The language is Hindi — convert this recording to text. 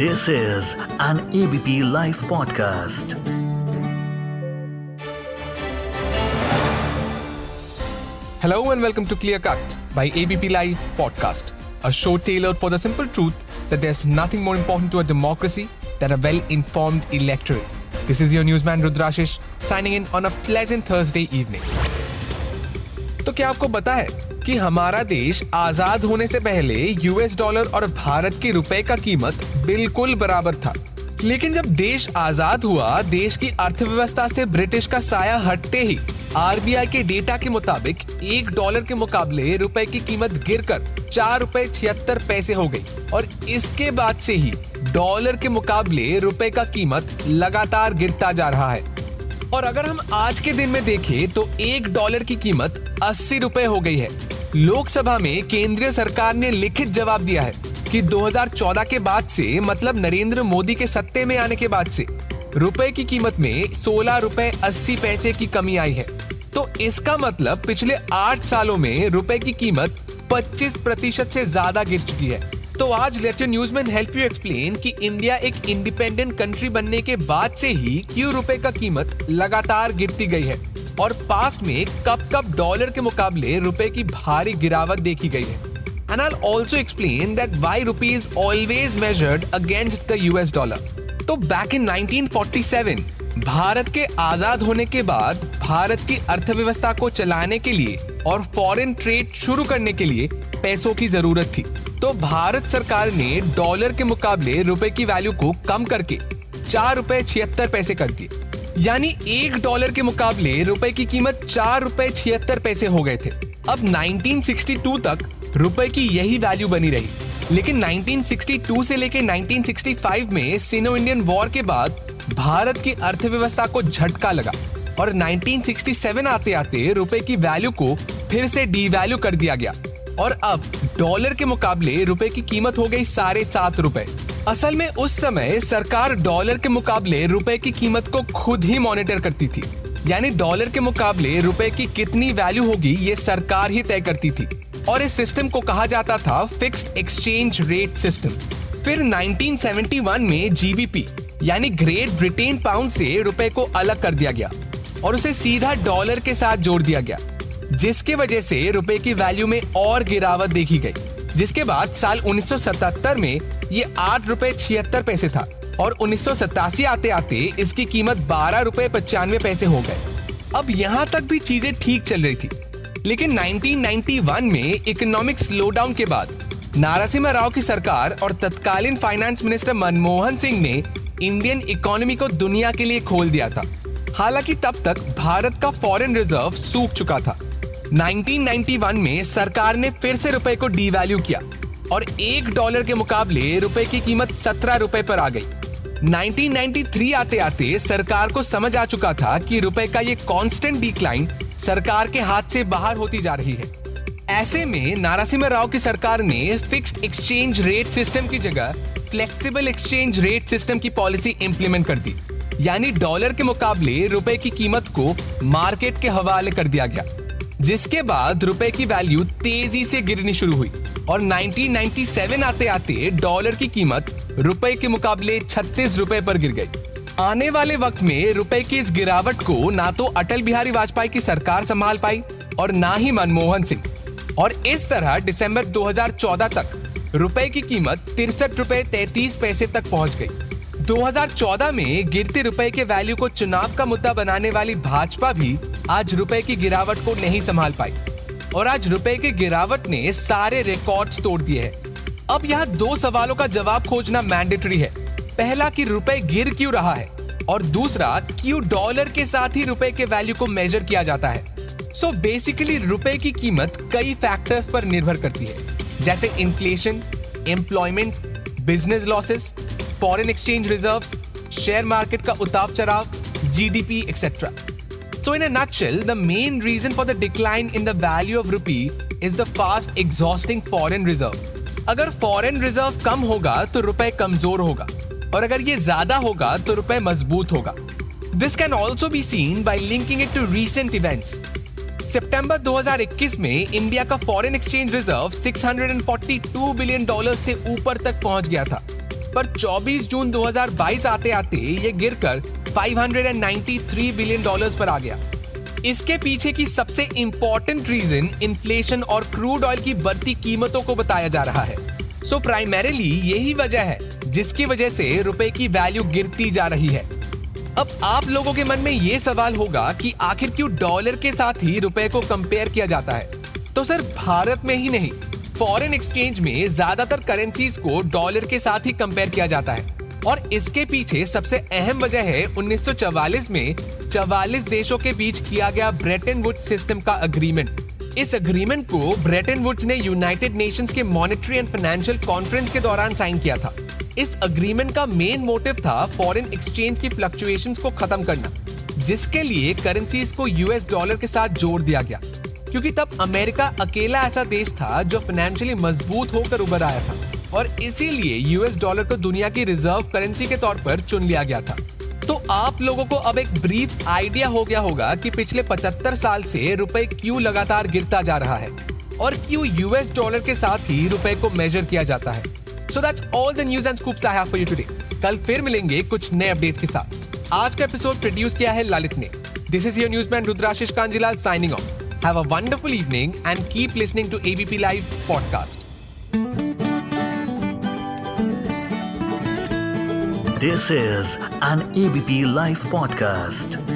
This is an ABP Life podcast. Hello and welcome to Clear Cut by ABP Live podcast, a show tailored for the simple truth that there's nothing more important to a democracy than a well-informed electorate. This is your newsman Rudrashish signing in on a pleasant Thursday evening. तो क्या आपको पता है कि हमारा देश आजाद होने से पहले यूएस डॉलर और भारत के रुपए का कीमत बिल्कुल बराबर था, लेकिन जब देश आजाद हुआ, देश की अर्थव्यवस्था से ब्रिटिश का साया हटते ही आरबीआई के डेटा के मुताबिक $1 के मुकाबले रुपए की कीमत गिरकर ₹4.76 हो गई और इसके बाद से ही डॉलर के मुकाबले रुपए का कीमत लगातार गिरता जा रहा है। और अगर हम आज के दिन में देखें तो $1 की कीमत 80 रुपए हो गई है। लोकसभा में केंद्रीय सरकार ने लिखित जवाब दिया है कि 2014 के बाद से, मतलब नरेंद्र मोदी के सत्ते में आने के बाद से रुपए की कीमत में ₹16.80 की कमी आई है। तो इसका मतलब पिछले 8 सालों में रुपए की कीमत 25% से ज्यादा गिर चुकी है। तो आज let your newsman help you explain कि इंडिया एक इंडिपेंडेंट कंट्री बनने के बाद से ही क्यों रुपए का कीमत लगातार गिरती गई है और पास्ट में कब डॉलर के मुकाबले रुपए की भारी गिरावट देखी गई है। And I'll also explain that why rupee is always measured against the US dollar. तो back in 1947 भारत के आजाद होने के बाद भारत की अर्थव्यवस्था को चलाने के लिए और फॉरेन ट्रेड शुरू करने के लिए पैसों की जरूरत थी। तो भारत सरकार ने डॉलर के मुकाबले रुपए की वैल्यू को कम करके ₹4.76 कर दिए, यानी $1 के मुकाबले रुपए की कीमत ₹4.76 हो गए थे। अब 1962 तक रुपए की यही वैल्यू बनी रही, लेकिन 1962 से लेकर 1965 में सिनो इंडियन वॉर के बाद भारत की अर्थव्यवस्था को झटका लगा और 1967 आते आते रुपए की वैल्यू को फिर से डीवैल्यू कर दिया गया और अब डॉलर के मुकाबले रुपए की कीमत हो गई ₹7.5। असल में उस समय सरकार डॉलर के मुकाबले रुपए की कीमत को खुद ही मॉनिटर करती थी, यानी डॉलर के मुकाबले रुपए की कितनी वैल्यू होगी ये सरकार ही तय करती थी और इस सिस्टम को कहा जाता था फिक्स्ड एक्सचेंज रेट सिस्टम। फिर 1971 में जीबीपी यानी ग्रेट ब्रिटेन पाउंड से रुपए को अलग कर दिया गया और उसे सीधा डॉलर के साथ जोड़ दिया गया, जिसके वजह से रुपए की वैल्यू में और गिरावट देखी गई। जिसके बाद साल 1977 में ये ₹8.76 था और 1987 आते आते इसकी कीमत ₹12.95 हो गए। अब यहाँ तक भी चीजें ठीक चल रही थी, लेकिन 1991 में इकोनॉमिक स्लोडाउन के बाद नारासिम्हा राव की सरकार और तत्कालीन फाइनेंस मिनिस्टर मनमोहन सिंह ने इंडियन इकोनॉमी को दुनिया के लिए खोल दिया था। हालांकि तब तक भारत का फॉरेन रिजर्व सूख चुका था। 1991 में सरकार ने फिर से रुपए को डीवैल्यू किया और $1 के मुकाबले रुपए की कीमत ₹17 पर आ गई। 1993 आते आते सरकार को समझ आ चुका था कि रुपए का ये कांस्टेंट डिक्लाइन सरकार के हाथ से बाहर होती जा रही है। ऐसे में नारासिम्हा राव की सरकार ने फिक्स्ड एक्सचेंज रेट सिस्टम की जगह फ्लेक्सिबल एक्सचेंज रेट सिस्टम की पॉलिसी इंप्लीमेंट कर दी, यानी डॉलर के मुकाबले रुपए की कीमत को मार्केट के हवाले कर दिया गया, जिसके बाद रुपए की वैल्यू तेजी से गिरनी शुरू हुई और 1997 आते आते डॉलर की कीमत रुपए के मुकाबले ₹36 पर गिर गई। आने वाले वक्त में रुपए की इस गिरावट को ना तो अटल बिहारी वाजपेयी की सरकार संभाल पाई और ना ही मनमोहन सिंह, और इस तरह दिसंबर 2014 तक रुपए की कीमत ₹63.33 तक पहुंच गई। 2014 में गिरते रुपए के वैल्यू को चुनाव का मुद्दा बनाने वाली भाजपा भी आज रुपए की गिरावट को नहीं संभाल पाई और आज रुपए की गिरावट ने सारे रिकॉर्ड्स तोड़ दिए हैं। अब यहाँ 2 सवालों का जवाब खोजना मैंडेटरी है। पहला कि रुपए गिर क्यों रहा है और दूसरा क्यों डॉलर के साथ ही रुपए के वैल्यू को मेजर किया जाता है। सो बेसिकली रुपए की कीमत कई फैक्टर्स पर निर्भर करती है, जैसे inflation, employment, business losses, foreign exchange reserves, share market का उतार चढ़ाव, GDP etcetera. So in a nutshell, the main reason for the decline in the value of rupee is the fast exhausting foreign reserve. अगर फॉरेन रिजर्व कम होगा तो रुपए कमजोर होगा और अगर ये ज्यादा होगा तो रुपए मजबूत होगा। This can also be seen by linking it to recent events. सितंबर 2021 में इंडिया का फॉरेन एक्सचेंज रिजर्व $642 बिलियन से ऊपर तक पहुंच गया था पर 24 जून 2022 आते आते ये गिरकर $593 बिलियन पर आ गया। इसके पीछे की सबसे इंपॉर्टेंट रीजन इन्फ्लेशन और क्रूड ऑयल की बढ़ती कीमतों को बताया जा रहा है। सो प्राइमरीली यही वजह है जिसकी वजह से रुपए की वैल्यू गिरती जा रही है। अब आप लोगों के मन में ये सवाल होगा कि आखिर क्यों डॉलर के साथ ही रुपए को कंपेयर किया जाता है? तो सर, भारत में ही नहीं, फॉरेन एक्सचेंज में ज्यादातर करेंसीज को डॉलर के साथ ही कंपेयर किया जाता है। और इसके पीछे सबसे अहम वजह है 1944 में 44 देशों के बीच किया गया ब्रेटन वुड्स सिस्टम का अग्रीमेंट। इस अग्रीमेंट को ब्रेटन वुड्स ने यूनाइटेड नेशंस के मॉनेटरी एंड फाइनेंशियल कॉन्फ्रेंस के दौरान साइन किया था। इस अग्रीमेंट का मेन मोटिव था फॉरेन एक्सचेंज की फ्लक्चुएशंस को खत्म करना, जिसके लिए करेंसीज को यूएस डॉलर के साथ जोड़ दिया गया, क्योंकि तब अमेरिका अकेला ऐसा देश था जो फाइनेंशियली मजबूत होकर उभर आया था और इसीलिए यूएस डॉलर को दुनिया की रिजर्व करेंसी के तौर पर चुन लिया गया था। तो आप लोगों को अब एक ब्रीफ आइडिया हो गया होगा कि पिछले 75 साल से रुपए क्यों लगातार गिरता जा रहा है और क्यों यूएस डॉलर के साथ ही रुपए को मेजर किया जाता है। So that's all the news and scoops I have for you today. कल फिर मिलेंगे कुछ नए अपडेट्स के साथ। आज का एपिसोड प्रोड्यूस किया है ललित ने। This is your newsman Rudrashish Kanjilal signing off. Have a wonderful evening and keep listening to ABP Live podcast. This is an ABP Live podcast.